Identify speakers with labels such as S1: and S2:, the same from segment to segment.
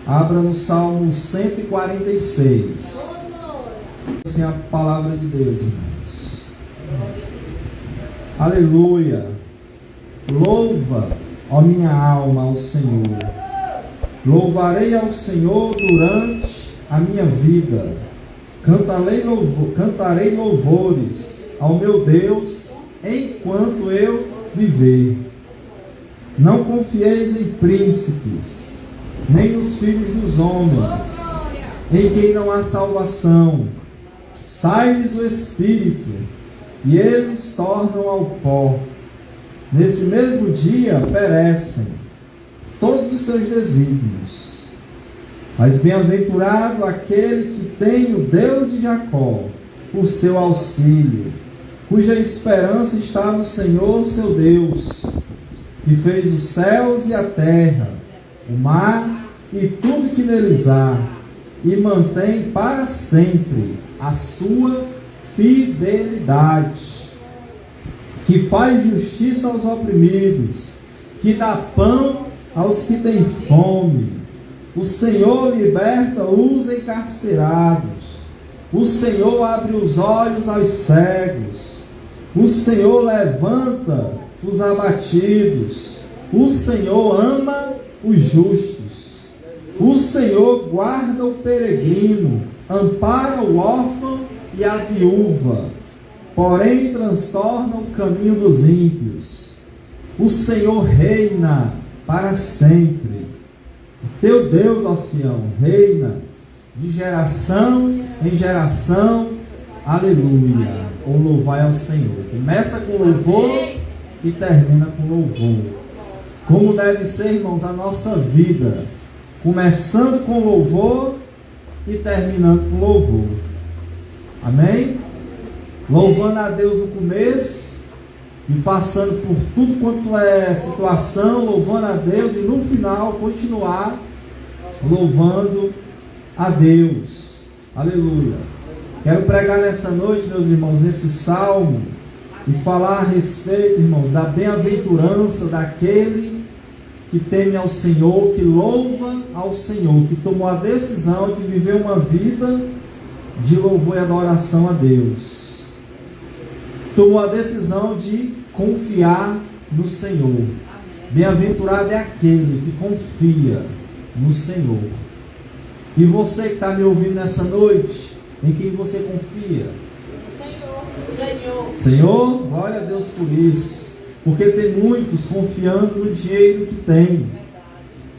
S1: Abra no Salmo 146. Assim a palavra de Deus, irmãos. Aleluia. Louva, ó minha alma, ao Senhor. Louvarei ao Senhor durante a minha vida. Cantarei louvores ao meu Deus enquanto eu viver. Não confieis em príncipes, nem nos filhos dos homens, em quem não há salvação. Sai-lhes o espírito, e eles tornam ao pó. Nesse mesmo dia perecem todos os seus desígnios. Mas bem-aventurado aquele que tem o Deus de Jacó por seu auxílio, cuja esperança está no Senhor seu Deus, que fez os céus e a terra, o mar e tudo que neles há, e mantém para sempre a sua fidelidade, que faz justiça aos oprimidos, que dá pão aos que têm fome. O Senhor liberta os encarcerados. O Senhor abre os olhos aos cegos. O Senhor levanta os abatidos. O Senhor ama os justos. O Senhor guarda o peregrino, ampara o órfão e a viúva, porém transtorna o caminho dos ímpios. O Senhor reina para sempre. O teu Deus, ó Sião, reina de geração em geração. Aleluia. Ou louvai ao Senhor. Começa com louvor e termina com louvor. Como deve ser, irmãos, a nossa vida. Começando com louvor e terminando com louvor. Amém? Louvando a Deus no começo e passando por tudo quanto é situação, louvando a Deus, e no final continuar louvando a Deus. Aleluia. Quero pregar nessa noite, meus irmãos, nesse salmo, e falar a respeito, irmãos, da bem-aventurança daquele que teme ao Senhor, que louva ao Senhor, que tomou a decisão de viver uma vida de louvor e adoração a Deus. Tomou a decisão de confiar no Senhor. Bem-aventurado é aquele que confia no Senhor. E você que está me ouvindo nessa noite, em quem você confia? Senhor, glória a Deus por isso. Porque tem muitos confiando no dinheiro que tem.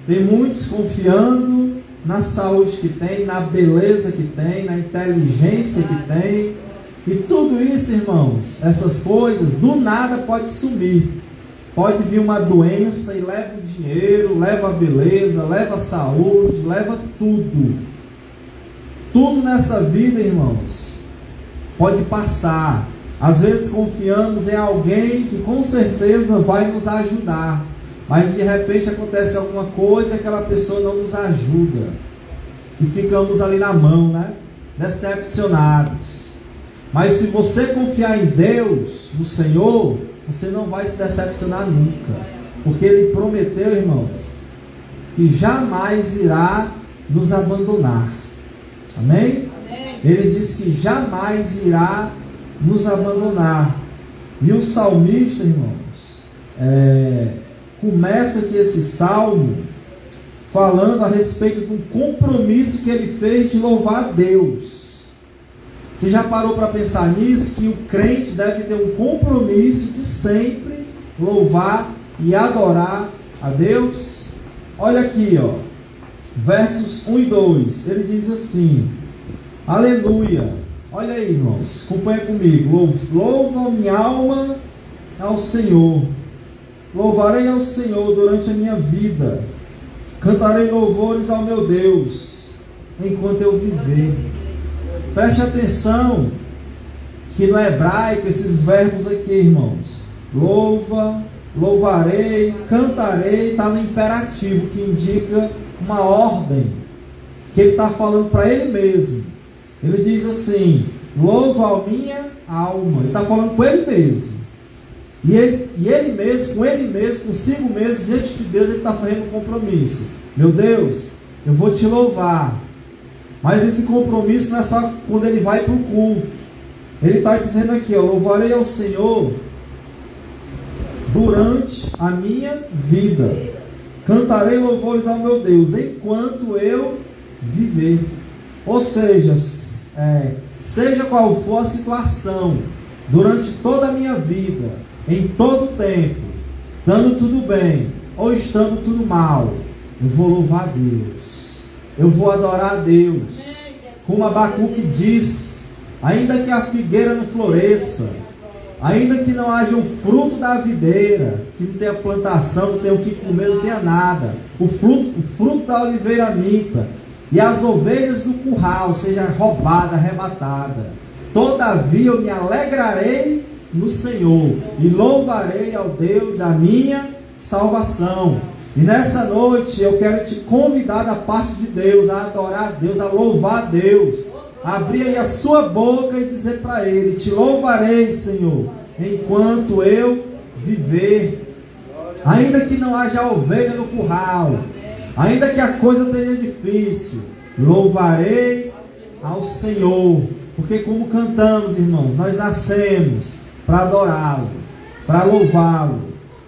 S1: Tem muitos confiando na saúde que tem, na beleza que tem, na inteligência que tem. E tudo isso, irmãos, essas coisas, do nada pode sumir. Pode vir uma doença e leva o dinheiro, leva a beleza, leva a saúde, leva tudo. Tudo nessa vida, irmãos, pode passar. Às vezes confiamos em alguém que com certeza vai nos ajudar, mas de repente acontece alguma coisa e aquela pessoa não nos ajuda. E ficamos ali na mão, né? Decepcionados. Mas se você confiar em Deus, no Senhor, você não vai se decepcionar nunca. Porque Ele prometeu, irmãos, que jamais irá nos abandonar. Amém? Amém. Ele disse que jamais irá nos abandonar. E o salmista, irmãos, começa aqui esse salmo falando a respeito do compromisso que ele fez de louvar a Deus. Você já parou para pensar nisso? Que o crente deve ter um compromisso de sempre louvar e adorar a Deus? Olha aqui, ó, versos 1 e 2. Ele diz assim: aleluia. Olha aí, irmãos, acompanha comigo. Louva minha alma ao Senhor. Louvarei ao Senhor durante a minha vida. Cantarei louvores ao meu Deus enquanto eu viver. Preste atenção que no hebraico esses verbos aqui, irmãos, louva, louvarei, cantarei, está no imperativo, que indica uma ordem que ele está falando para ele mesmo. Ele diz assim: louva a minha alma. Ele está falando com ele mesmo. E ele mesmo, com ele mesmo, consigo mesmo, diante de Deus, ele está fazendo um compromisso. Meu Deus, eu vou te louvar. Mas esse compromisso não é só quando ele vai para o culto. Ele está dizendo aqui, eu louvarei ao Senhor durante a minha vida. Cantarei louvores ao meu Deus enquanto eu viver. Ou seja, seja qual for a situação, durante toda a minha vida, em todo o tempo, estando tudo bem ou estando tudo mal, eu vou louvar a Deus, eu vou adorar a Deus. Como Abacuque diz, ainda que a figueira não floresça, ainda que não haja um fruto da videira, que não tenha plantação, não tenha o que comer, não tenha nada, o fruto da oliveira minta, e as ovelhas do curral seja roubada, arrebatada, todavia eu me alegrarei no Senhor e louvarei ao Deus da minha salvação. E nessa noite eu quero te convidar da parte de Deus a adorar a Deus, a louvar a Deus. Abrir aí a sua boca e dizer para Ele: te louvarei, Senhor, enquanto eu viver. Ainda que não haja ovelha no curral, ainda que a coisa esteja difícil, louvarei ao Senhor. Porque como cantamos, irmãos, nós nascemos para adorá-lo, para louvá-lo,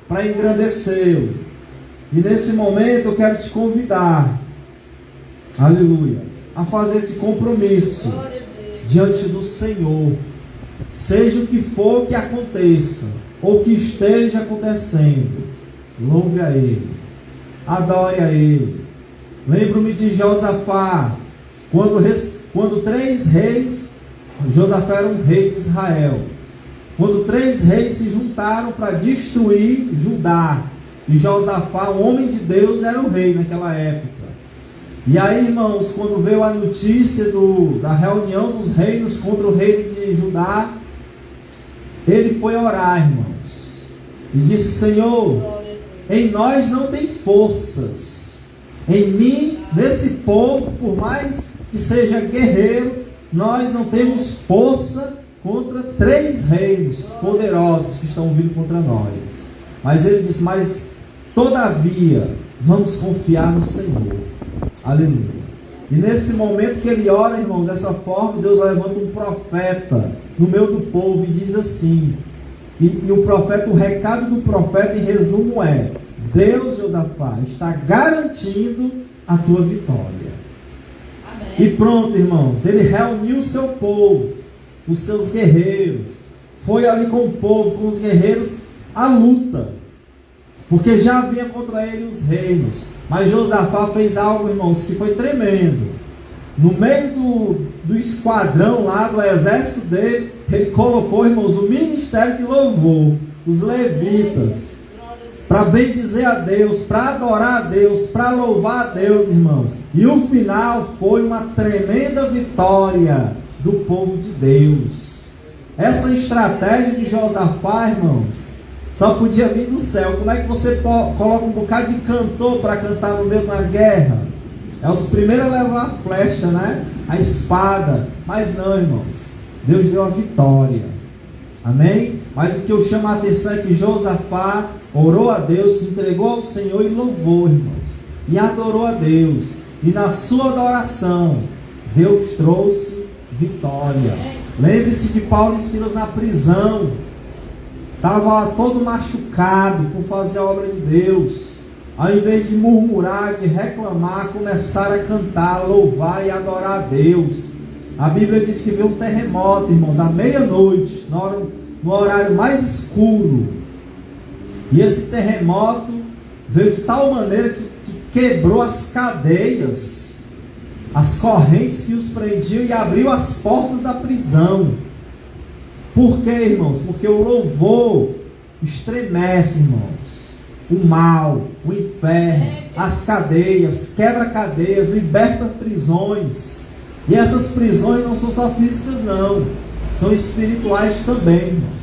S1: para engrandecê-lo. E nesse momento eu quero te convidar, aleluia, a fazer esse compromisso diante do Senhor. Seja o que for que aconteça, ou que esteja acontecendo, louve a Ele, adore a Ele. Lembro-me de Josafá, quando 3 reis, Josafá era um rei de Israel, quando 3 reis se juntaram para destruir Judá, e Josafá, um homem de Deus, era o rei naquela época. E aí, irmãos, quando veio a notícia da reunião dos reinos contra o rei de Judá, ele foi orar, irmãos, e disse: Senhor, em nós não tem forças, em mim, nesse povo, por mais que seja guerreiro, nós não temos força contra 3 reinos poderosos que estão vindo contra nós. Mas ele disse: mas todavia, vamos confiar no Senhor. Aleluia. E nesse momento que ele ora, irmãos, dessa forma, Deus levanta um profeta no meio do povo e diz assim, e o recado do profeta em resumo é: Deus, Josafá, está garantindo a tua vitória. Amém. E pronto, irmãos, ele reuniu o seu povo, os seus guerreiros, foi ali com o povo, com os guerreiros, à luta, porque já havia contra ele os reinos. Mas Josafá fez algo, irmãos, que foi tremendo. No meio do esquadrão lá, do exército dele, ele colocou, irmãos, o ministério de louvor, os levitas, para bendizer a Deus, para adorar a Deus, para louvar a Deus, irmãos. E o final foi uma tremenda vitória do povo de Deus. Essa estratégia de Josafá, irmãos, só podia vir do céu. Como é que você coloca um bocado de cantor para cantar no meio da guerra? É os primeiros a levar a flecha, né? A espada. Mas não, irmãos, Deus deu a vitória. Amém? Mas o que eu chamo a atenção é que Josafá orou a Deus, se entregou ao Senhor e louvou, irmãos, e adorou a Deus. E na sua adoração, Deus trouxe vitória. Lembre-se de Paulo e Silas na prisão. Estava lá todo machucado por fazer a obra de Deus. Ao invés de murmurar, de reclamar, começaram a cantar, louvar e adorar a Deus. A Bíblia diz que veio um terremoto, irmãos, à meia-noite, no horário mais escuro. E esse terremoto veio de tal maneira que quebrou as cadeias, as correntes que os prendiam, e abriu as portas da prisão. Por quê, irmãos? Porque o louvor estremece, irmãos, o mal, o inferno, as cadeias, quebra cadeias, liberta prisões. E essas prisões não são só físicas, não, são espirituais também, irmãos.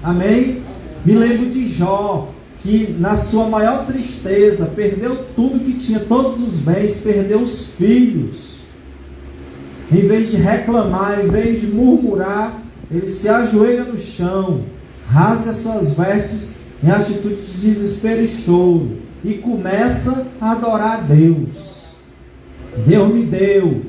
S1: Amém? Me lembro de Jó, que na sua maior tristeza perdeu tudo que tinha, todos os bens, perdeu os filhos. Em vez de reclamar, em vez de murmurar, ele se ajoelha no chão, rasga suas vestes em atitude de desespero e choro, e começa a adorar a Deus. Deus me deu,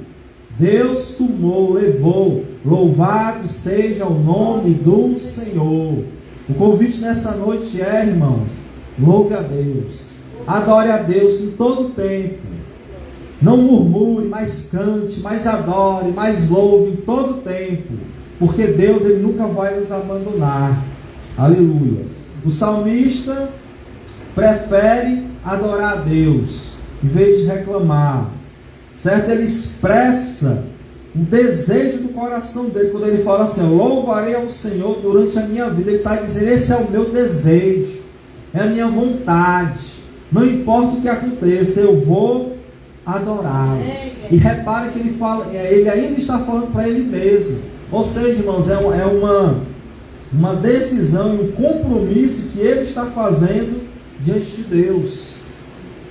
S1: Deus tomou, levou. Louvado seja o nome do Senhor. O convite nessa noite é, irmãos, louve a Deus, adore a Deus em todo o tempo. Não murmure, mas cante, mais adore, mais louve em todo o tempo, porque Deus, Ele nunca vai nos abandonar. Aleluia. O salmista prefere adorar a Deus em vez de reclamar, certo? Ele expressa um desejo do coração dele quando ele fala assim: louvarei ao Senhor durante a minha vida. Ele está dizendo: esse é o meu desejo, é a minha vontade, não importa o que aconteça, eu vou adorá-lo. E repare que ele fala, ele ainda está falando para ele mesmo. Ou seja, irmãos, é uma decisão e um compromisso que ele está fazendo diante de Deus.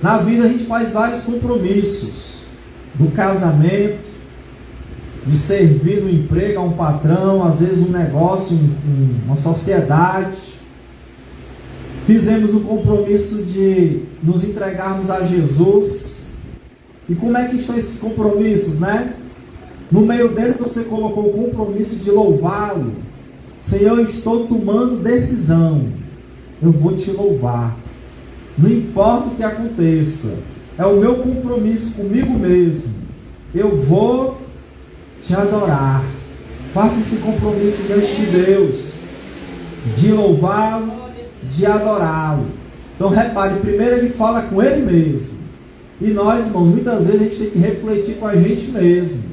S1: Na vida a gente faz vários compromissos, do casamento, de servir no emprego a um patrão, às vezes um negócio, uma sociedade. Fizemos o compromisso de nos entregarmos a Jesus. E como é que estão esses compromissos, né? No meio deles você colocou o compromisso de louvá-lo. Senhor, eu estou tomando decisão, eu vou te louvar, não importa o que aconteça, é o meu compromisso comigo mesmo, eu vou te adorar. Faça esse compromisso diante de Deus, de louvá-lo, de adorá-lo. Então repare, primeiro ele fala com ele mesmo. E nós, irmãos, muitas vezes a gente tem que refletir com a gente mesmo,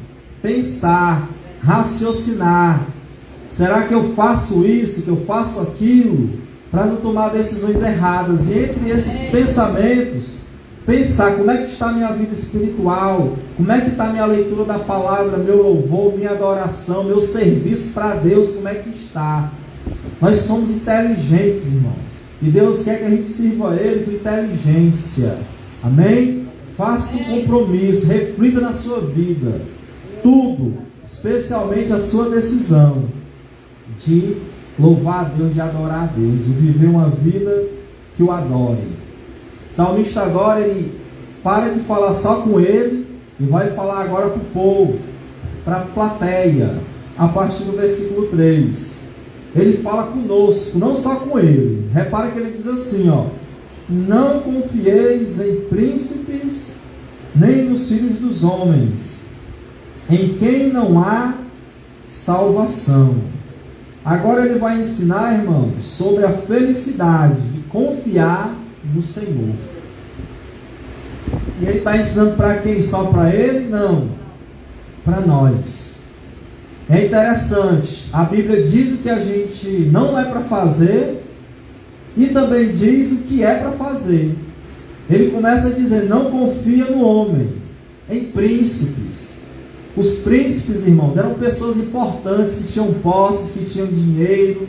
S1: pensar, raciocinar. Será que eu faço isso, que eu faço aquilo, para não tomar decisões erradas? E entre esses pensamentos, pensar como é que está a minha vida espiritual, como é que está a minha leitura da palavra, meu louvor, minha adoração, meu serviço para Deus, como é que está? Nós somos inteligentes, irmãos, e Deus quer que a gente sirva a Ele com inteligência. Amém? Faça um compromisso, reflita na sua vida, tudo, especialmente a sua decisão de louvar a Deus, de adorar a Deus, de viver uma vida que o adore. O salmista agora, ele para de falar só com ele e vai falar agora para o povo, para a plateia, a partir do versículo 3. Ele fala conosco, não só com ele. Repara que ele diz assim, ó: não confieis em príncipes, nem nos filhos dos homens, em quem não há salvação. Agora ele vai ensinar, irmãos, sobre a felicidade de confiar no Senhor. E ele está ensinando para quem? Só para ele? Não, para nós. É interessante, a Bíblia diz o que a gente não é para fazer e também diz o que é para fazer. Ele começa a dizer: não confia no homem, em príncipes. Os príncipes, irmãos, eram pessoas importantes, que tinham posses, que tinham dinheiro,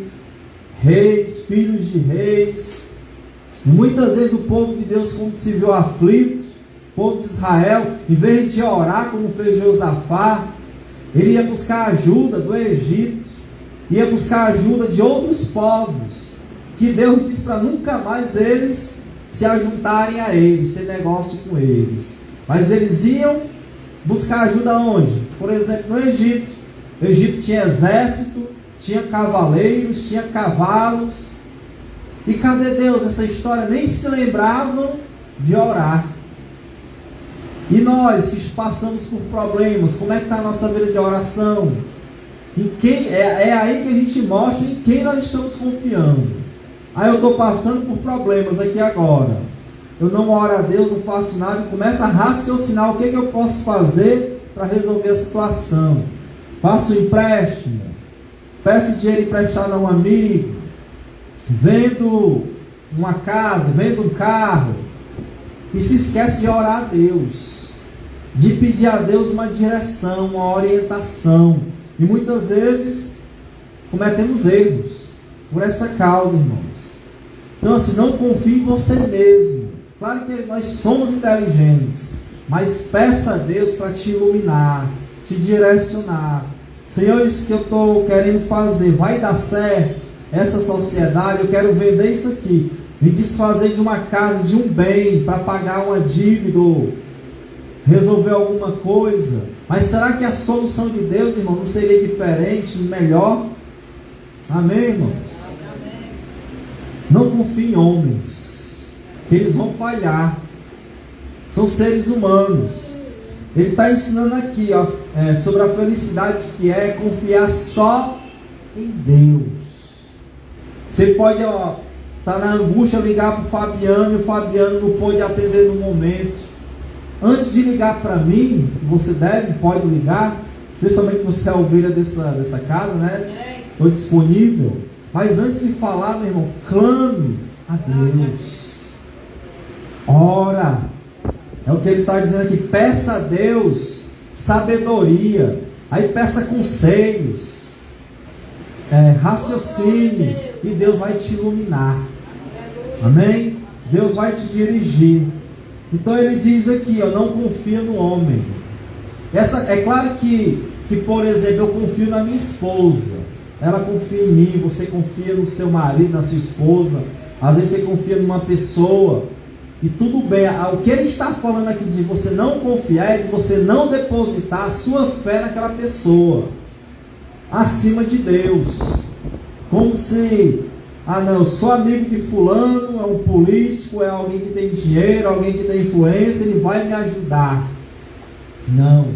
S1: reis, filhos de reis. E muitas vezes o povo de Deus, quando se viu aflito, o povo de Israel, em vez de orar como fez Josafá, ele ia buscar ajuda do Egito, ia buscar ajuda de outros povos, que Deus diz para nunca mais eles se ajuntarem a eles, ter negócio com eles. Mas eles iam buscar ajuda onde? Por exemplo, no Egito. O Egito tinha exército, tinha cavaleiros, tinha cavalos. E cadê Deus? Essa história nem se lembravam de orar. E nós que passamos por problemas, como é que está a nossa vida de oração? Em quem, é aí que a gente mostra em quem nós estamos confiando. Aí eu estou passando por problemas aqui agora. Eu não oro a Deus, não faço nada, e começo a raciocinar o que eu posso fazer para resolver a situação. Faço um empréstimo, peço dinheiro emprestado a um amigo, vendo uma casa, vendo um carro, e se esquece de orar a Deus, de pedir a Deus uma direção, uma orientação. E muitas vezes cometemos erros por essa causa, irmãos. Então assim, não confie em você mesmo. Claro que nós somos inteligentes, mas peça a Deus para te iluminar, te direcionar. Senhor, isso que eu estou querendo fazer, vai dar certo? Essa sociedade, eu quero vender isso aqui, me desfazer de uma casa, de um bem, para pagar uma dívida, resolver alguma coisa. Mas será que a solução de Deus, irmão, não seria diferente, melhor? Amém, irmãos? Não confie em homens, que eles vão falhar. São seres humanos. Ele está ensinando aqui, ó, sobre a felicidade que é confiar só em Deus. Você pode estar na angústia, ligar para o Fabiano, e o Fabiano não pôde atender no momento. Antes de ligar para mim, você pode ligar, especialmente você é a ovelha dessa casa, né? Estou disponível. Mas antes de falar, meu irmão, clame a Deus. Ora. É o que ele está dizendo aqui. Peça a Deus sabedoria. Aí peça conselhos. Raciocine. E Deus vai te iluminar. Amém? Deus vai te dirigir. Então ele diz aqui, não confia no homem. É claro que, por exemplo, eu confio na minha esposa. Ela confia em mim, você confia no seu marido, na sua esposa. Às vezes você confia numa pessoa. E tudo bem. O que ele está falando aqui de você não confiar é de você não depositar a sua fé naquela pessoa acima de Deus. Como se, eu sou amigo de fulano, é um político, é alguém que tem dinheiro, alguém que tem influência, ele vai me ajudar. Não.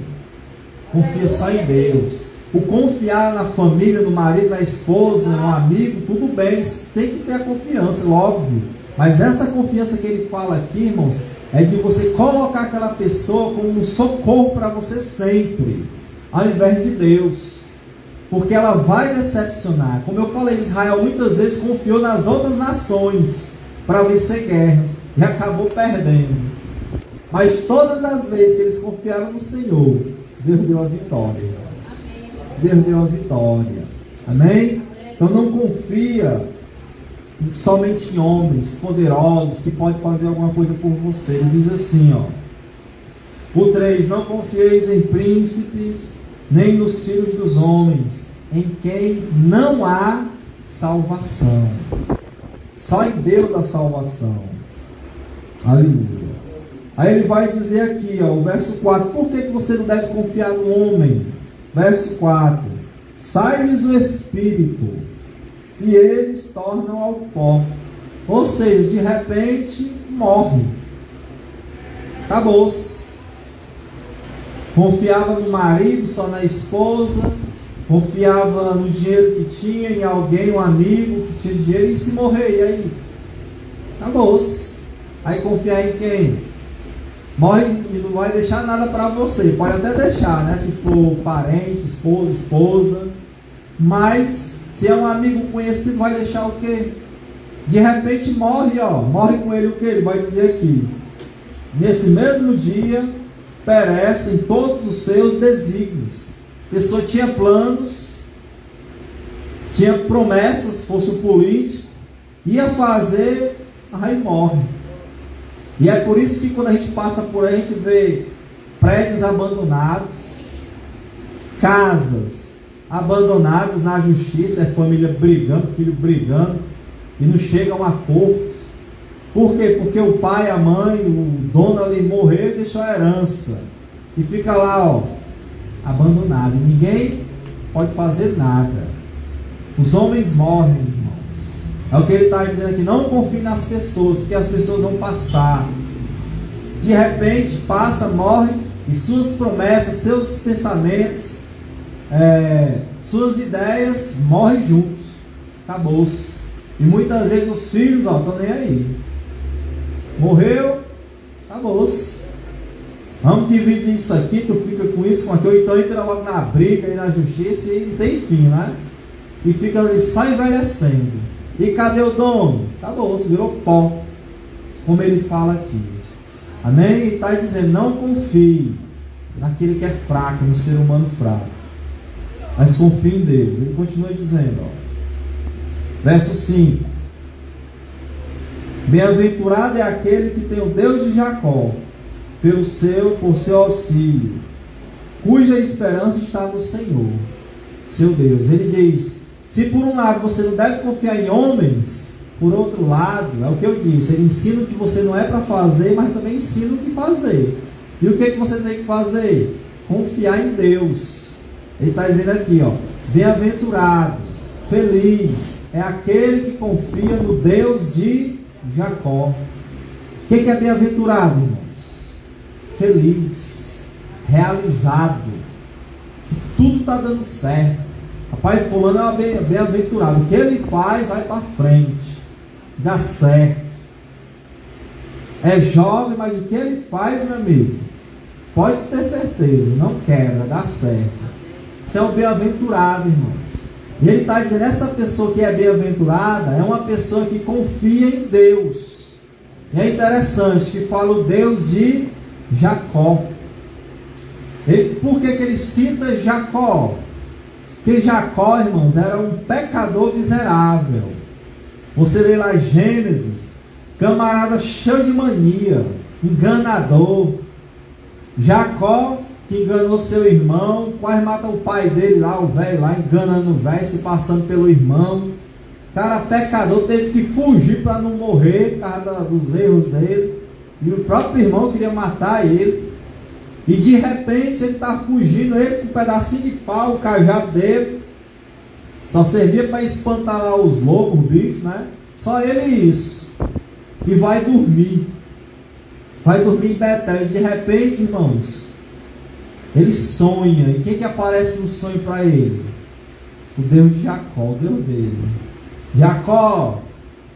S1: Confia só em Deus. O confiar na família, no marido, na esposa, no amigo, tudo bem, tem que ter a confiança, óbvio. Mas essa confiança que ele fala aqui, irmãos, é de você colocar aquela pessoa como um socorro para você sempre, ao invés de Deus. Porque ela vai decepcionar. Como eu falei, Israel muitas vezes confiou nas outras nações para vencer guerras e acabou perdendo. Mas todas as vezes que eles confiaram no Senhor, Deus deu a vitória, irmãos. Deus deu a vitória. Amém? Então não confia somente em homens poderosos que podem fazer alguma coisa por você. Ele diz assim, o 3, não confieis em príncipes, nem nos filhos dos homens, em quem não há salvação. Só em Deus há salvação. Aleluia. Aí ele vai dizer aqui, o verso 4, por que você não deve confiar no homem? Verso 4, sai-lhes o espírito, e eles tornam ao pó. Ou seja, de repente, morre. Acabou-se. Confiava no marido, só na esposa. Confiava no dinheiro que tinha, em alguém, um amigo que tinha dinheiro, e se morrer, e aí? Acabou-se. Aí confiar em quem? Morre e não vai deixar nada para você. Pode até deixar, né? Se for parente, esposa. Mas, se é um amigo conhecido, vai deixar o quê? De repente morre, morre com ele o quê? Ele vai dizer aqui: nesse mesmo dia, perecem todos os seus desígnios. A pessoa tinha planos, tinha promessas, fosse um político, ia fazer, aí morre. E é por isso que quando a gente passa por aí, a gente vê prédios abandonados, casas abandonadas na justiça, família brigando, filho brigando, e não chega a um acordo. Por quê? Porque o pai, a mãe, o dono ali morreu e deixou a herança. E fica lá, abandonado. E ninguém pode fazer nada. Os homens morrem, irmãos. É o que ele está dizendo aqui. Não confie nas pessoas, porque as pessoas vão passar. De repente, passa, morre, e suas promessas, seus pensamentos, suas ideias morrem juntos. Acabou-se. E muitas vezes os filhos, estão nem aí. Morreu, acabou-se. Vamos dividir isso aqui, tu fica com isso, com aquilo, então entra logo na briga e na justiça e não tem fim, né? E fica ali só envelhecendo. E cadê o dono? Acabou-se, virou pó. Como ele fala aqui. Amém? E está dizendo, não confie naquele que é fraco, no ser humano fraco. Mas confie em Deus. Ele continua dizendo, verso 5. Bem-aventurado é aquele que tem o Deus de Jacó por seu auxílio, cuja esperança está no Senhor, seu Deus. Ele diz, se por um lado você não deve confiar em homens, por outro lado, é o que eu disse, ele ensina o que você não é para fazer, mas também ensina o que fazer. E o que você tem que fazer? Confiar em Deus. Ele está dizendo aqui, ó, bem-aventurado, feliz, é aquele que confia no Deus de Jacó. O que é bem-aventurado, irmãos? Feliz, realizado, que tudo está dando certo. Rapaz, fulano é bem-aventurado. O que ele faz vai para frente, dá certo. É jovem, mas o que ele faz, meu amigo, pode ter certeza, não quebra, dá certo. Isso é um bem-aventurado, irmãos. E ele está dizendo, essa pessoa que é bem-aventurada é uma pessoa que confia em Deus. E é interessante que fala o Deus de Jacó. Por que ele cita Jacó? Porque Jacó, irmãos, era um pecador miserável. Você lê lá Gênesis, camarada cheio de mania, enganador. Jacó, que enganou seu irmão, quase mata o pai dele lá, o velho lá, enganando o velho, se passando pelo irmão. Cara, pecador, teve que fugir para não morrer por causa dos erros dele. E o próprio irmão queria matar ele. E de repente ele está fugindo, ele com um pedacinho de pau, o cajado dele. Só servia para espantar lá os lobos, os bichos, né? Só ele e isso. E vai dormir. Vai dormir em Betel. E de repente, irmãos, ele sonha. E quem que aparece no sonho para ele? O Deus de Jacó, o Deus dele. Jacó,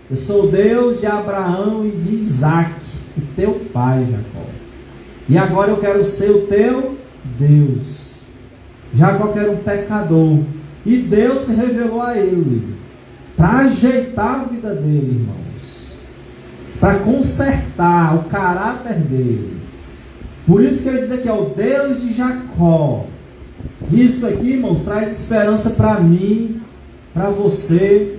S1: eu sou o Deus de Abraão e de Isaac, o teu pai, Jacó. E agora eu quero ser o teu Deus. Jacó que era um pecador. E Deus se revelou a ele para ajeitar a vida dele, irmãos. Para consertar o caráter dele. Por isso que ele diz aqui, ó, o Deus de Jacó. Isso aqui, irmãos, traz esperança para mim, para você,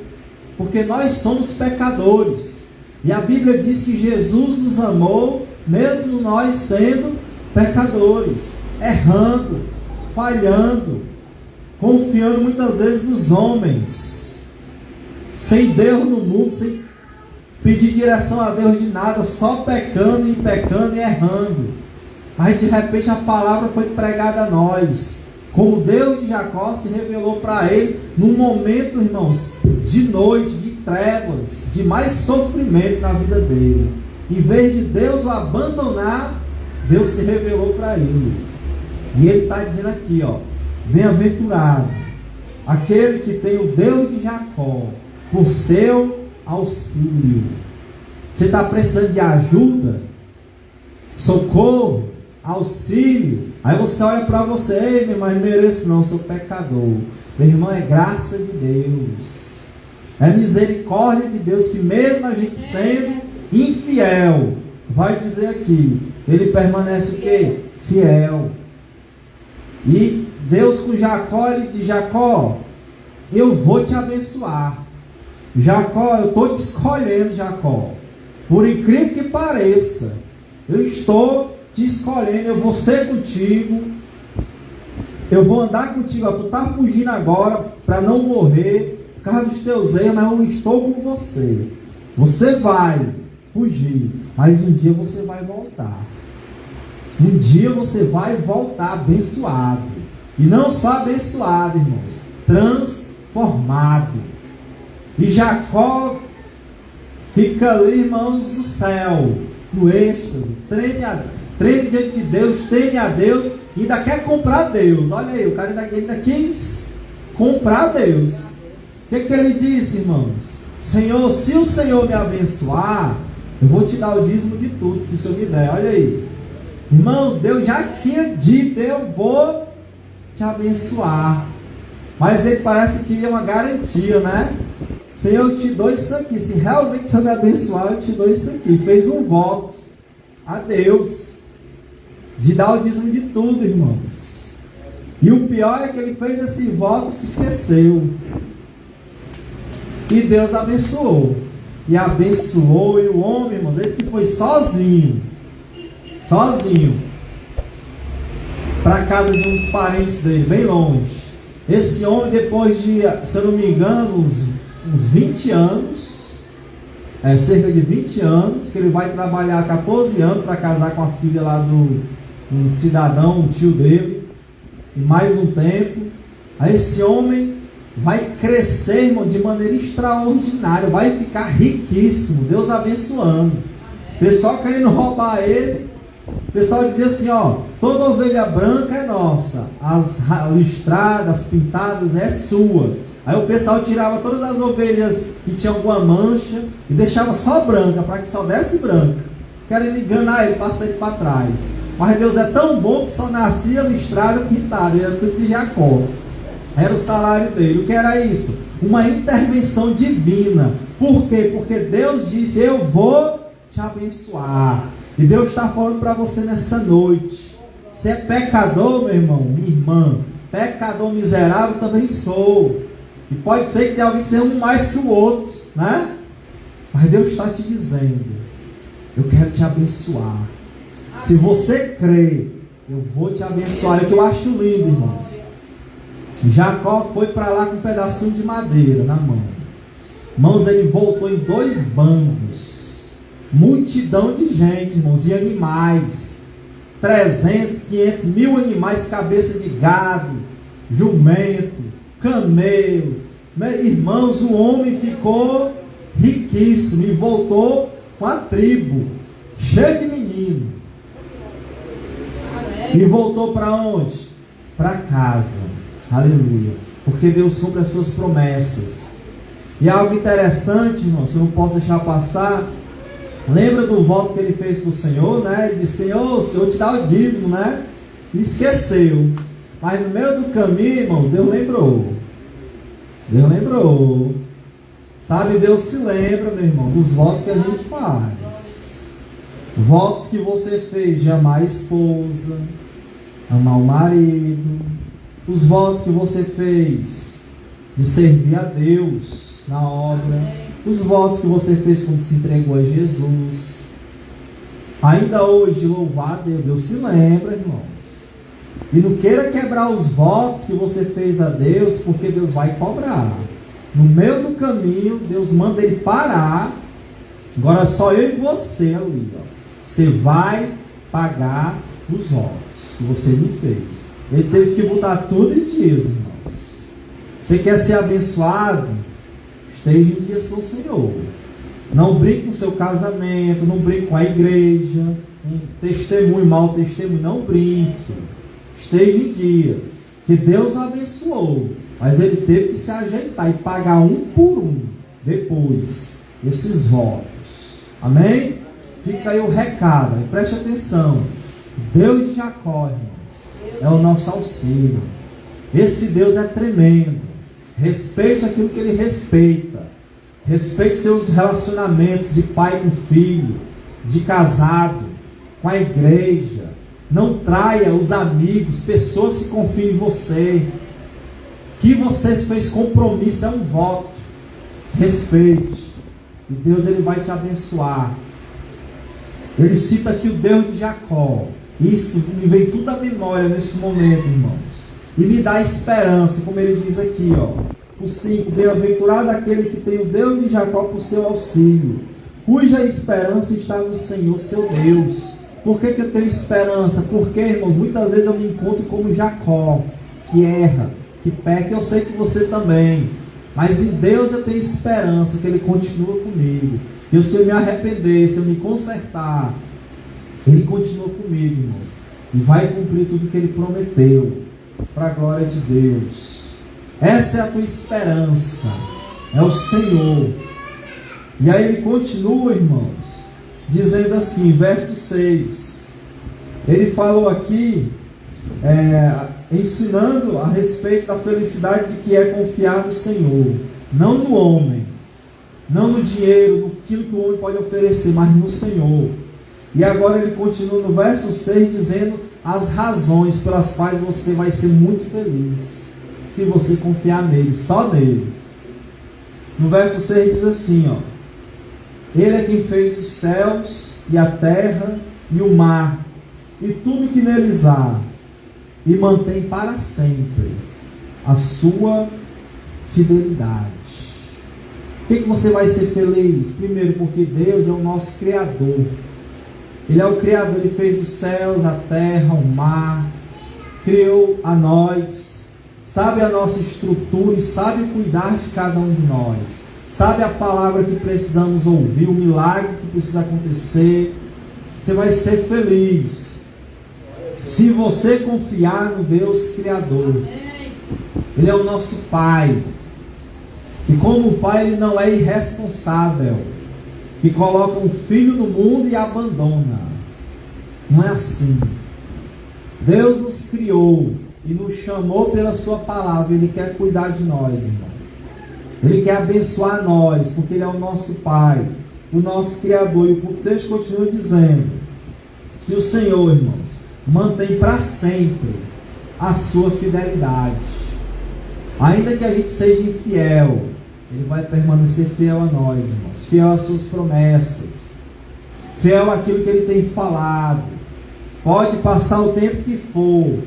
S1: porque nós somos pecadores. E a Bíblia diz que Jesus nos amou, mesmo nós sendo pecadores, errando, falhando, confiando muitas vezes nos homens, sem Deus no mundo, sem pedir direção a Deus de nada, só pecando e errando. Mas de repente a palavra foi pregada a nós, como Deus de Jacó se revelou para ele, num momento, irmãos, de noite, de trevas, de mais sofrimento na vida dele. Em vez de Deus o abandonar, Deus se revelou para ele. E ele está dizendo aqui, ó, bem-aventurado aquele que tem o Deus de Jacó por seu auxílio. Você está precisando de ajuda, socorro, auxílio? Aí você olha para você, ei, meu irmão, não mereço não, sou pecador. Meu irmão, é graça de Deus, é misericórdia de Deus, que mesmo a gente sendo infiel, vai dizer aqui, ele permanece o quê? Fiel. E Deus com Jacó, ele diz, Jacó, eu vou te abençoar. Jacó, eu estou te escolhendo, Jacó. Por incrível que pareça, eu estou te escolhendo, eu vou ser contigo, eu vou andar contigo. Tu está fugindo agora para não morrer por causa dos teus erros, mas eu estou com você. Você vai fugir, mas um dia você vai voltar. Um dia você vai voltar abençoado. E não só abençoado, irmãos, transformado. E Jacó fica ali, irmãos, no céu, no êxtase, treme diante de Deus, teme a Deus, e ainda quer comprar Deus. Olha aí, o cara ainda quis comprar Deus. O que ele disse, irmãos? Senhor, se o Senhor me abençoar, eu vou te dar o dízimo de tudo que o Senhor me der. Olha aí. Irmãos, Deus já tinha dito, eu vou te abençoar. Mas ele parece que queria uma garantia, né? Senhor, eu te dou isso aqui. Se realmente o Senhor me abençoar, eu te dou isso aqui. Fez um voto a Deus de dar o dízimo de tudo, irmãos. E o pior é que ele fez esse voto e se esqueceu. E Deus abençoou. E abençoou, e o homem, irmãos, ele que foi sozinho para a casa de uns parentes dele, bem longe. Esse homem, depois de, se eu não me engano, uns 20 anos, cerca de 20 anos, que ele vai trabalhar 14 anos para casar com a filha lá um cidadão, um tio dele, e mais um tempo, aí esse homem vai crescer, irmão, de maneira extraordinária, vai ficar riquíssimo, Deus abençoando. O pessoal querendo roubar ele, o pessoal dizia assim, ó, toda ovelha branca é nossa, as listradas, as pintadas é sua. Aí o pessoal tirava todas as ovelhas que tinham alguma mancha e deixava só branca, para que só desse branca. Querendo enganar ele, passar ele para trás. Mas Deus é tão bom que só nascia listrada e pintada, era tudo de Jacó. Era o salário dele. O que era isso? Uma intervenção divina. Por quê? Porque Deus disse, eu vou te abençoar. E Deus está falando para você nessa noite. Você é pecador, meu irmão, minha irmã. Pecador miserável também sou. E pode ser que tenha alguém que seja um mais que o outro, né? Mas Deus está te dizendo, eu quero te abençoar. Se você crê, eu vou te abençoar. É o que eu acho lindo, irmãos. Jacó foi para lá com um pedacinho de madeira na mão. Irmãos, ele voltou em 2 bandos. Multidão de gente, irmãos, e animais. 300, 500, 1000 animais, cabeça de gado, jumento, camelo. Irmãos, o homem ficou riquíssimo e voltou com a tribo, cheio de menino. E voltou para onde? Para casa. Aleluia. Porque Deus cumpre as suas promessas. E algo interessante, irmãos, que eu não posso deixar passar. Lembra do voto que ele fez para o Senhor, né? Ele disse, Senhor, o Senhor te dá o dízimo, né? E esqueceu. Mas no meio do caminho, irmão, Deus lembrou. Deus lembrou. Sabe, Deus se lembra, meu irmão, dos votos que a gente faz. Votos que você fez de amar a esposa, amar o marido. Os votos que você fez de servir a Deus na obra. Os votos que você fez quando se entregou a Jesus. Ainda hoje, louvar a Deus. Deus se lembra, irmãos. E não queira quebrar os votos que você fez a Deus, porque Deus vai cobrar. No meio do caminho, Deus manda ele parar. Agora só eu e você ali, ó. Você vai pagar os votos que você me fez. Ele teve que botar tudo em dias, irmãos. Você quer ser abençoado? Esteja em dias com o Senhor. Não brinque com o seu casamento, não brinque com a igreja, um testemunho, mau testemunho, não brinque. Esteja em dias. Que Deus o abençoou, mas ele teve que se ajeitar e pagar um por um, depois, esses votos. Amém? Fica aí o recado, e preste atenção. Deus de Jacó, irmãos, é o nosso auxílio. Esse Deus é tremendo. Respeite aquilo que ele respeita. Respeite seus relacionamentos de pai com filho, de casado, com a igreja. Não traia os amigos, pessoas que confiam em você. Que você fez compromisso é um voto. Respeite. E Deus ele vai te abençoar. Ele cita aqui o Deus de Jacó. Isso me veio tudo à memória nesse momento, irmãos. E me dá esperança, como ele diz aqui, ó. O 5, bem-aventurado aquele que tem o Deus de Jacó por seu auxílio, cuja esperança está no Senhor, seu Deus. Por que eu tenho esperança? Porque, irmãos, muitas vezes eu me encontro como Jacó, que erra, que peca. Eu sei que você também. Mas em Deus eu tenho esperança, que Ele continua comigo. E se eu me arrepender, se eu me consertar, Ele continua comigo, irmãos. E vai cumprir tudo que Ele prometeu, para a glória de Deus. Essa é a tua esperança, é o Senhor. E aí ele continua, irmãos, dizendo assim, verso 6. Ele falou aqui, ensinando a respeito da felicidade de que é confiar no Senhor, não no homem, não no dinheiro, naquilo que o homem pode oferecer, mas no Senhor. E agora ele continua no verso 6 dizendo as razões pelas quais você vai ser muito feliz, se você confiar nele, só nele. No verso 6 diz assim, ó: Ele é quem fez os céus e a terra e o mar e tudo que neles há, e mantém para sempre a sua fidelidade. Por que você vai ser feliz? Primeiro, porque Deus é o nosso Criador. Ele é o Criador, Ele fez os céus, a terra, o mar, criou a nós, sabe a nossa estrutura e sabe cuidar de cada um de nós. Sabe a palavra que precisamos ouvir, o milagre que precisa acontecer. Você vai ser feliz se você confiar no Deus Criador. Ele é o nosso Pai. E como Pai, Ele não é irresponsável, que coloca um filho no mundo e abandona. Não é assim. Deus nos criou e nos chamou pela sua palavra. Ele quer cuidar de nós, irmãos. Ele quer abençoar nós, porque Ele é o nosso Pai, o nosso Criador. E o texto continua dizendo que o Senhor, irmãos, mantém para sempre a sua fidelidade. Ainda que a gente seja infiel, Ele vai permanecer fiel a nós, irmãos, fiel às suas promessas, fiel àquilo que Ele tem falado. Pode passar o tempo que for.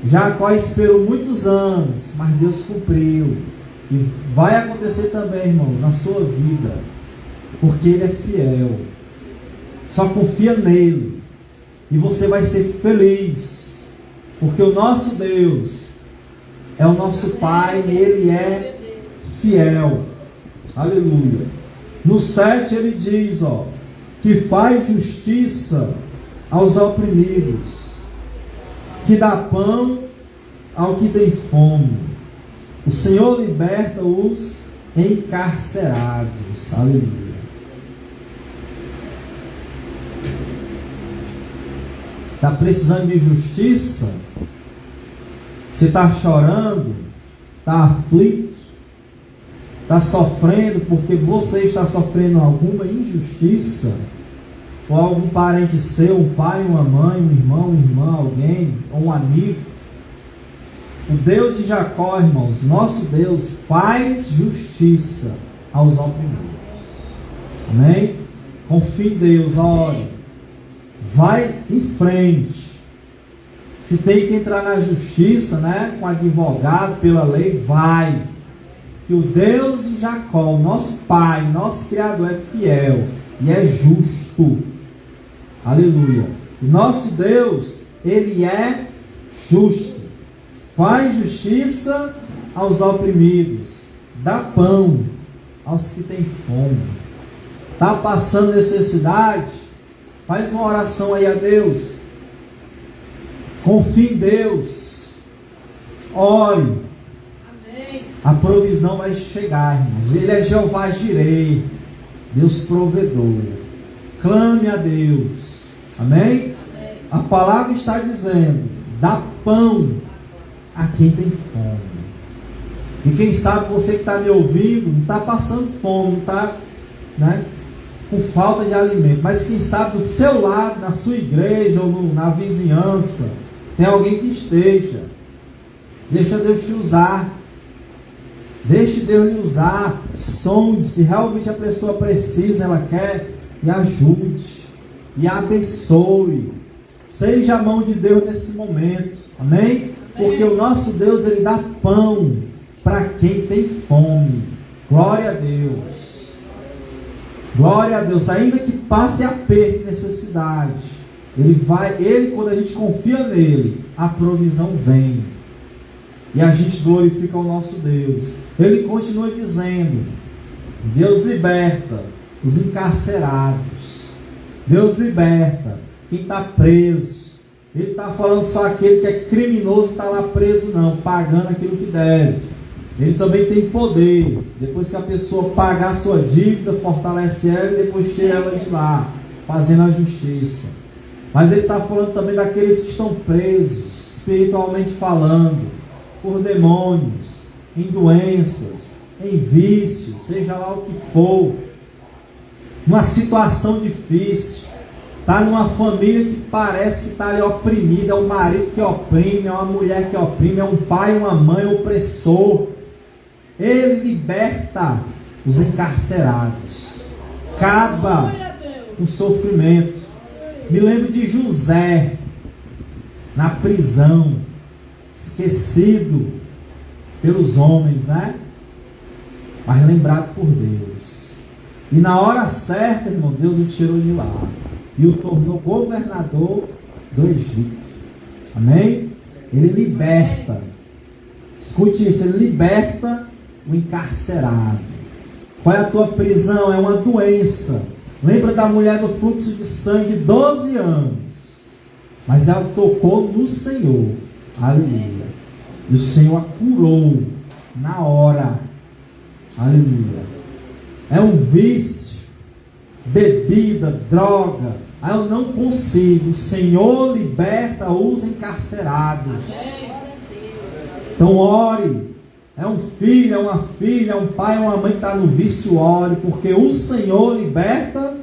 S1: Jacó esperou muitos anos, mas Deus cumpriu. E vai acontecer também, irmãos, na sua vida, porque Ele é fiel. Só confia nele e você vai ser feliz, porque o nosso Deus é o nosso Pai e Ele é fiel. Aleluia. No 7 ele diz, que faz justiça aos oprimidos, que dá pão ao que tem fome. O Senhor liberta os encarcerados. Aleluia. Está precisando de justiça? Você está chorando? Está aflito? Está sofrendo porque você está sofrendo alguma injustiça? Ou algum parente seu, um pai, uma mãe, um irmão, uma irmã, alguém, ou um amigo? O Deus de Jacó, irmãos, nosso Deus, faz justiça aos oprimidos. Amém? Confie em Deus, ore. Vai em frente. Se tem que entrar na justiça, né, com advogado, pela lei, vai. Que o Deus de Jacó, nosso Pai, nosso Criador, é fiel e é justo. Aleluia. O nosso Deus, Ele é justo. Faz justiça aos oprimidos. Dá pão aos que têm fome. Está passando necessidade? Faz uma oração aí a Deus. Confie em Deus. Ore. Amém. A provisão vai chegar, irmãos. Ele é Jeová Jireh, Deus provedor. Clame a Deus. Amém? Amém. A palavra está dizendo: dá pão a quem tem fome. E quem sabe você que está me ouvindo não está passando fome, não está, né, com falta de alimento, mas quem sabe do seu lado, na sua igreja ou na vizinhança, tem alguém que esteja. Deixa Deus te usar. Deixe Deus lhe usar. Sonde se realmente a pessoa precisa, ela quer, e ajude, e abençoe. Seja a mão de Deus nesse momento. Amém? Porque o nosso Deus, Ele dá pão para quem tem fome. Glória a Deus. Glória a Deus. Ainda que passe aperto e necessidade, Ele, quando a gente confia nele, a provisão vem. E a gente glorifica o nosso Deus. Ele continua dizendo: Deus liberta os encarcerados. Deus liberta quem está preso. Ele está falando só aquele que é criminoso está lá preso, não, pagando aquilo que deve. Ele também tem poder. Depois que a pessoa pagar a sua dívida, fortalece ela e depois tira ela de lá, fazendo a justiça. Mas ele está falando também daqueles que estão presos, espiritualmente falando, por demônios, em doenças, em vícios, seja lá o que for. Uma situação difícil. Está numa família que parece que está ali oprimida, é um marido que oprime, é uma mulher que oprime, é um pai, uma mãe opressor. Ele liberta os encarcerados. Acaba o sofrimento. Me lembro de José, na prisão, esquecido pelos homens, né? Mas lembrado por Deus. E na hora certa, irmão, Deus o tirou de lá. e o tornou governador do Egito. Amém? Ele liberta. Escute isso, ele liberta o encarcerado. Qual é a tua prisão? É uma doença. Lembra da mulher do fluxo de sangue, 12 anos. Mas ela tocou no Senhor. Aleluia. E o Senhor a curou na hora. Aleluia. É um vício, bebida, droga. Eu não consigo. O Senhor liberta os encarcerados. Então ore. É um filho, é uma filha, é um pai, é uma mãe que está no vício, ore. Porque o Senhor liberta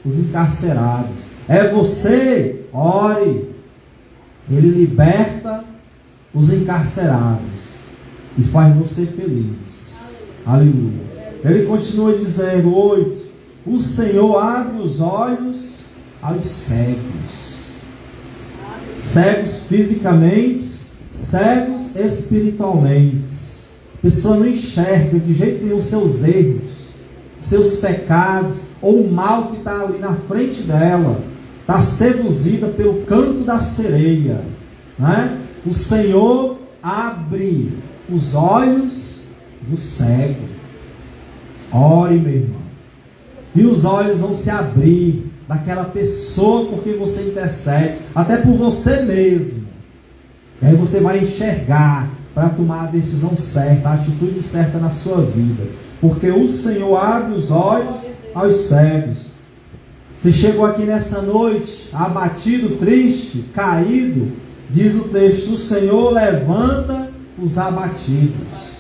S1: os encarcerados. É você, ore. Ele liberta os encarcerados e faz você feliz. Aleluia. Ele continua dizendo, 8. O Senhor abre os olhos aos cegos. Cegos fisicamente, cegos espiritualmente. A pessoa não enxerga de jeito nenhum seus erros, seus pecados, ou o mal que está ali na frente dela. Está seduzida pelo canto da sereia, né? O Senhor abre os olhos do cego. Ore, meu irmão. E os olhos vão se abrir daquela pessoa por quem você intercede, até por você mesmo. E aí você vai enxergar para tomar a decisão certa, a atitude certa na sua vida. Porque o Senhor abre os olhos aos cegos. Você chegou aqui nessa noite abatido, triste, caído, diz o texto, o Senhor levanta os abatidos.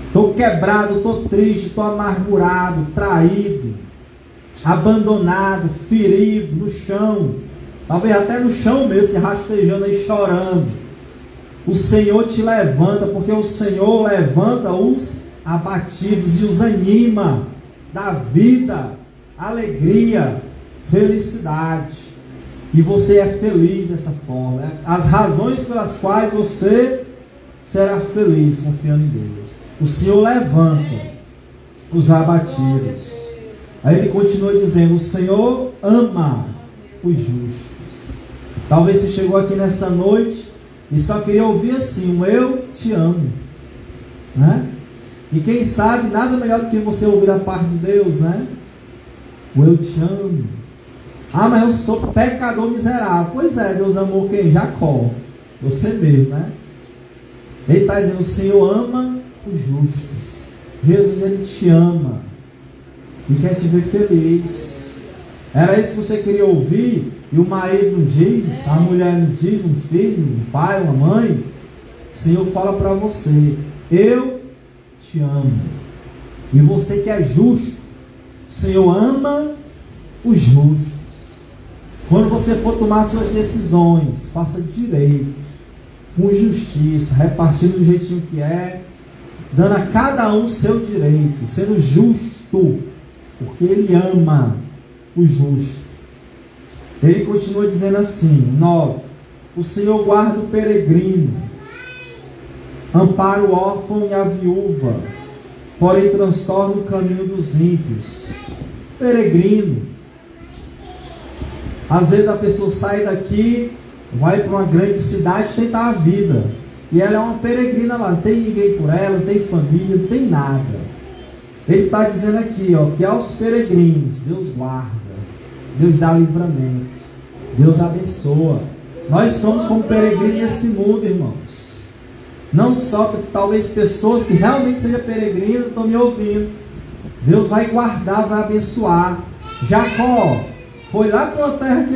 S1: Estou quebrado, estou triste, estou amargurado, traído, abandonado, ferido, no chão, talvez até no chão mesmo, se rastejando aí, chorando. O Senhor te levanta, porque o Senhor levanta os abatidos e os anima, dá vida, alegria, felicidade. E você é feliz dessa forma. As razões pelas quais você será feliz confiando em Deus. O Senhor levanta os abatidos. Aí ele continua dizendo, o Senhor ama os justos. Talvez você chegou aqui nessa noite e só queria ouvir assim, um eu te amo, né? E quem sabe, nada melhor do que você ouvir a parte de Deus, né? O eu te amo. Ah, mas eu sou pecador miserável. Pois é, Deus amou quem? Jacó. Você mesmo, né? Ele está dizendo, o Senhor ama os justos. Jesus, Ele te ama e quer te ver feliz. Era isso que você queria ouvir? E o marido não diz, a mulher não diz, um filho, um pai, uma mãe. O Senhor fala para você, eu te amo. E você que é justo, o Senhor ama os justos. Quando você for tomar suas decisões, faça direito, com justiça, repartindo do jeitinho que é, dando a cada um o seu direito, sendo justo, porque Ele ama o justo. Ele continua dizendo assim, 9, o Senhor guarda o peregrino, ampara o órfão e a viúva, porém transtorna o caminho dos ímpios. Peregrino. Às vezes a pessoa sai daqui, vai para uma grande cidade tentar a vida, e ela é uma peregrina lá, não tem ninguém por ela, não tem família, não tem nada. Ele está dizendo aqui, ó, que aos peregrinos Deus guarda, Deus dá livramento, Deus abençoa. Nós somos como peregrinos nesse mundo, irmãos. Não só talvez pessoas que realmente sejam peregrinas estão me ouvindo. Deus vai guardar, vai abençoar. Jacó foi lá para uma terra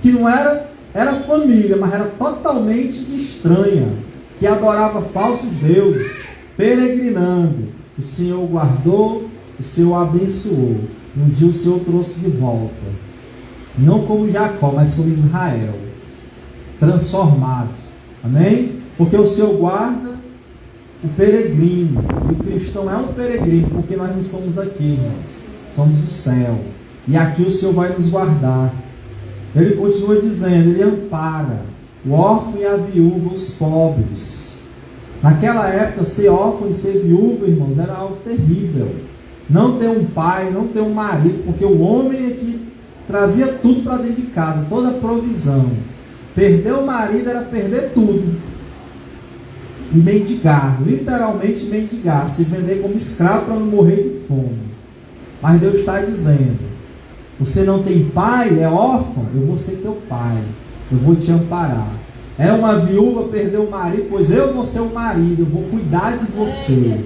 S1: que não era família, mas era totalmente estranha, que adorava falsos deuses, peregrinando. O Senhor guardou, o Senhor abençoou. Um dia o Senhor trouxe de volta, não como Jacó, mas como Israel, transformado. Amém? Porque o Senhor guarda o peregrino. E o cristão é um peregrino, porque nós não somos daqui, irmãos. Somos do céu. E aqui o Senhor vai nos guardar. Ele continua dizendo, Ele ampara o órfão e a viúva, os pobres. Naquela época, ser órfão e ser viúva, irmãos, era algo terrível. Não ter um pai, não ter um marido, porque o homem é que trazia tudo para dentro de casa, toda a provisão. Perder o marido era perder tudo. E mendigar, literalmente mendigar, se vender como escravo para não morrer de fome. Mas Deus está dizendo: você não tem pai, é órfão, eu vou ser teu pai, eu vou te amparar. É uma viúva, perdeu o marido, pois eu vou ser o marido, eu vou cuidar de você.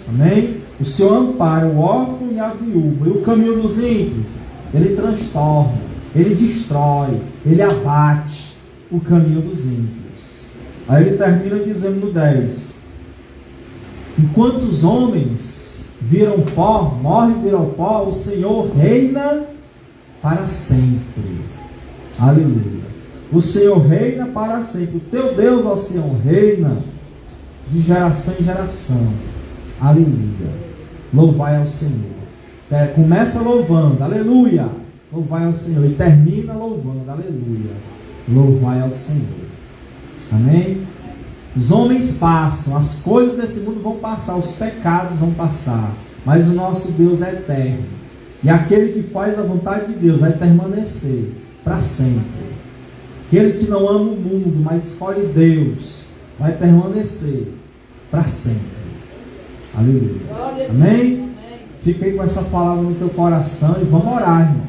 S1: Amém? O Senhor ampara o órfão e a viúva. E o caminho dos ímpios, ele transtorna, ele destrói, ele abate o caminho dos ímpios. Aí ele termina dizendo no 10: enquanto os homens viram pó, morrem e viram pó, o Senhor reina para sempre. Aleluia. O Senhor reina para sempre. O teu Deus, ó Senhor, reina de geração em geração. Aleluia. Louvai ao Senhor. Começa louvando, aleluia. Louvai ao Senhor. E termina louvando, aleluia. Louvai ao Senhor. Amém? Os homens passam, as coisas desse mundo vão passar, os pecados vão passar, mas o nosso Deus é eterno. E aquele que faz a vontade de Deus vai permanecer para sempre. Aquele que não ama o mundo, mas escolhe Deus, vai permanecer para sempre. Aleluia. Amém? Fica aí com essa palavra no teu coração e vamos orar, irmãos.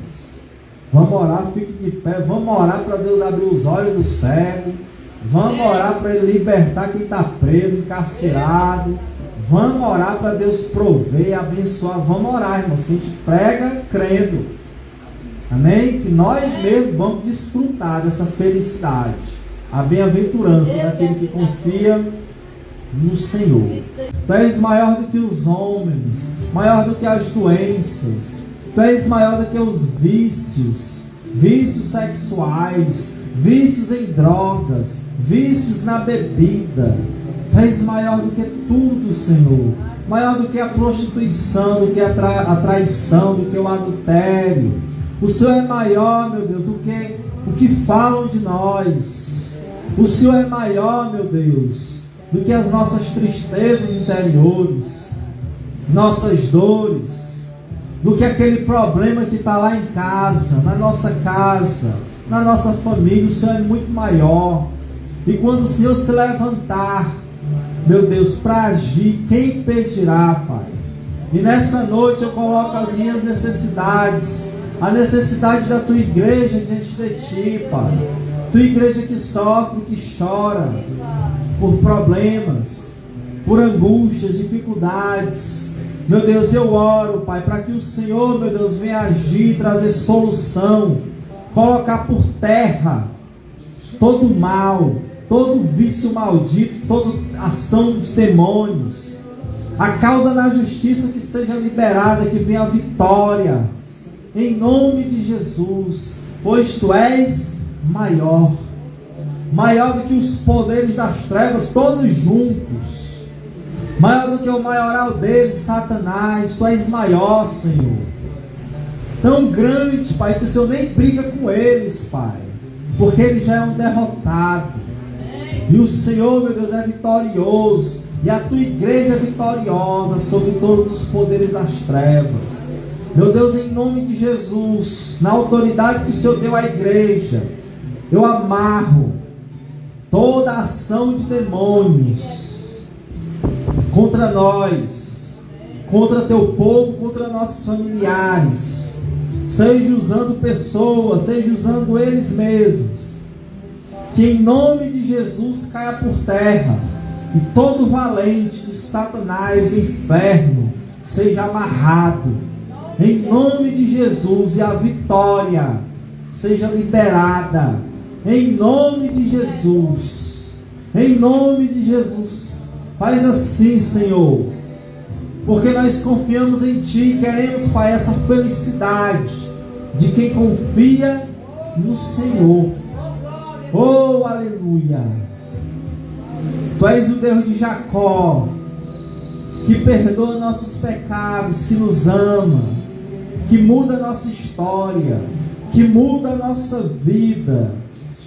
S1: Vamos orar, fique de pé. Vamos orar para Deus abrir os olhos do cego. Vamos orar para Ele libertar quem está preso, encarcerado. Vamos orar para Deus prover, abençoar. Vamos orar, irmãos, que a gente prega crendo. Amém? Que nós mesmos vamos desfrutar dessa felicidade. A bem-aventurança daquele que confia no Senhor. Tu és maior do que os homens, maior do que as doenças. Tu és maior do que os vícios, vícios sexuais, vícios em drogas, vícios na bebida. Tu és maior do que tudo, Senhor. Maior do que a prostituição, do que a traição, do que o adultério. O Senhor é maior, meu Deus, do que o que falam de nós. O Senhor é maior, meu Deus, do que as nossas tristezas interiores, nossas dores, do que aquele problema que está lá em casa, na nossa família. O Senhor é muito maior. E quando o Senhor se levantar, meu Deus, para agir, quem impedirá, Pai? E nessa noite eu coloco as minhas necessidades, a necessidade da tua igreja diante de ti, Pai. Tua igreja que sofre, que chora por problemas, por angústias, dificuldades. Meu Deus, eu oro, Pai, para que o Senhor, meu Deus, venha agir, trazer solução, colocar por terra todo mal, todo vício maldito, toda ação de demônios. A causa da justiça que seja liberada, que venha a vitória, em nome de Jesus, pois Tu és maior, maior do que os poderes das trevas, todos juntos, maior do que o maioral deles, Satanás. Tu és maior, Senhor, tão grande, Pai, que o Senhor nem briga com eles, Pai, porque ele já é um derrotado, e o Senhor, meu Deus, é vitorioso, e a Tua igreja é vitoriosa sobre todos os poderes das trevas. Meu Deus, em nome de Jesus, na autoridade que o Senhor deu à igreja, eu amarro toda a ação de demônios contra nós, contra Teu povo, contra nossos familiares, seja usando pessoas, seja usando eles mesmos, que em nome de Jesus caia por terra, e todo valente de Satanás, do inferno, seja amarrado, em nome de Jesus, e a vitória seja liberada, em nome de Jesus, em nome de Jesus. Faz assim, Senhor, porque nós confiamos em Ti, queremos, Pai, essa felicidade de quem confia no Senhor. Oh, aleluia! Tu és o Deus de Jacó, que perdoa nossos pecados, que nos ama, que muda a nossa história, que muda a nossa vida,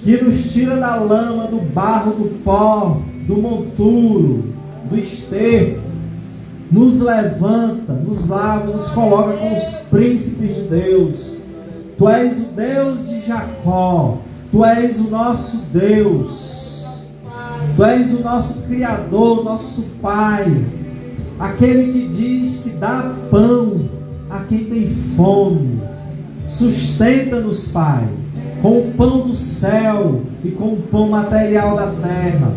S1: que nos tira da lama, do barro, do pó, do monturo, do esterco, nos levanta, nos lava, nos coloca com os príncipes de Deus. Tu és o Deus de Jacó. Tu és o nosso Deus. Tu és o nosso Criador, nosso Pai. Aquele que diz que dá pão a quem tem fome. Sustenta-nos, Pai, com o pão do céu e com o pão material da terra.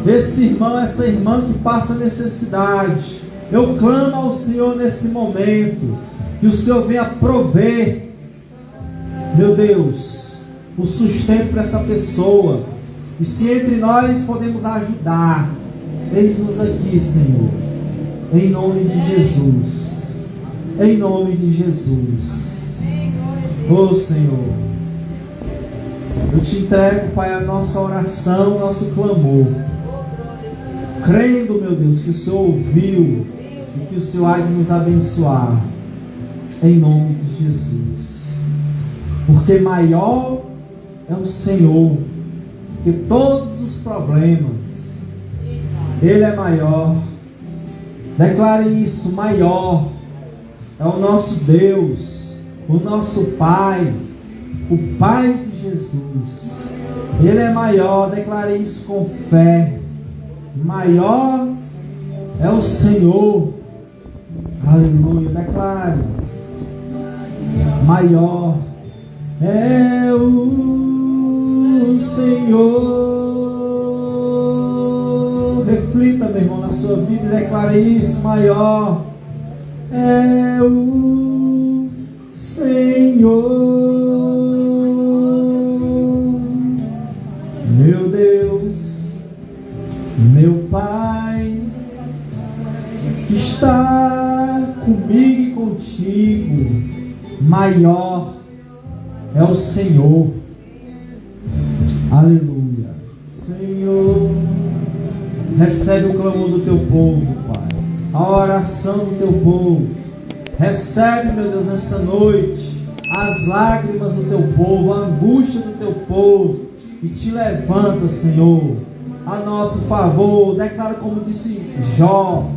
S1: Esse irmão, essa irmã que passa necessidade, eu clamo ao Senhor nesse momento, que o Senhor venha prover, meu Deus, o sustento para essa pessoa. E se entre nós podemos ajudar, eis-nos aqui, Senhor, em nome de Jesus. Em nome de Jesus. Oh Senhor, eu te entrego, Pai, a nossa oração, nosso clamor, crendo, meu Deus, que o Senhor ouviu e que o Senhor há de nos abençoar, em nome de Jesus. Porque maior é o Senhor que todos os problemas. Ele é maior. Declare isso: maior é o nosso Deus, o nosso Pai, o Pai de Jesus. Ele é maior. Declare isso com fé. Maior é o Senhor. Aleluia. Declare: maior é o Senhor. Reflita, meu irmão, na sua vida e declare isso: maior é o Senhor. Meu Deus, meu Pai, que está comigo e contigo, maior é o Senhor. Aleluia. Senhor, recebe o clamor do teu povo, Pai, a oração do teu povo. Recebe, meu Deus, nessa noite as lágrimas do teu povo, a angústia do teu povo, e te levanta, Senhor, a nosso favor. Declara como disse Jó: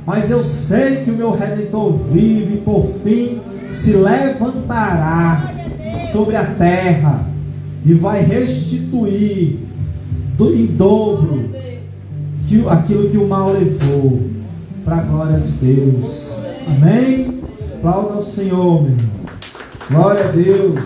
S1: mas eu sei que o meu Redentor vive e por fim se levantará sobre a terra e vai restituir em dobro aquilo que o mal levou, para a glória de Deus. Amém? Aplauda ao Senhor, meu irmão. Glória a Deus.